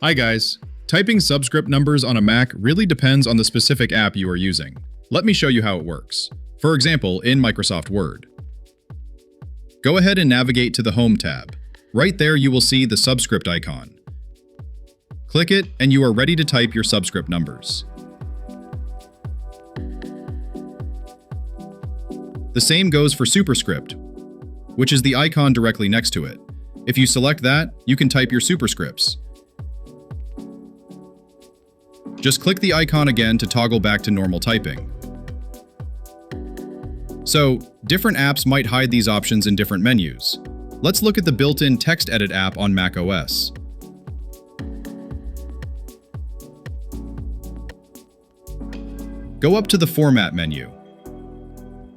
Hi guys. Typing subscript numbers on a Mac really depends on the specific app you are using. Let me show you how it works. For example, in Microsoft Word. Go ahead and navigate to the Home tab. Right there you will see the subscript icon. Click it and you are ready to type your subscript numbers. The same goes for superscript, which is the icon directly next to it. If you select that, you can type your superscripts. Just click the icon again to toggle back to normal typing. So, different apps might hide these options in different menus. Let's look at the built-in TextEdit app on macOS. Go up to the Format menu.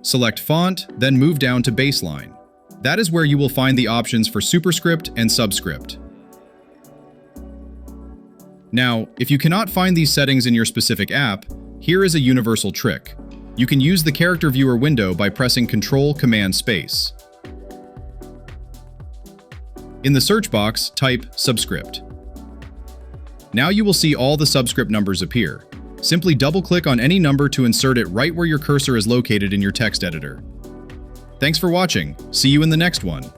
Select Font, then move down to Baseline. That is where you will find the options for superscript and subscript. Now, if you cannot find these settings in your specific app, here is a universal trick. You can use the character viewer window by pressing Ctrl-Command-Space. In the search box, type Subscript. Now you will see all the subscript numbers appear. Simply double-click on any number to insert it right where your cursor is located in your text editor. Thanks for watching. See you in the next one.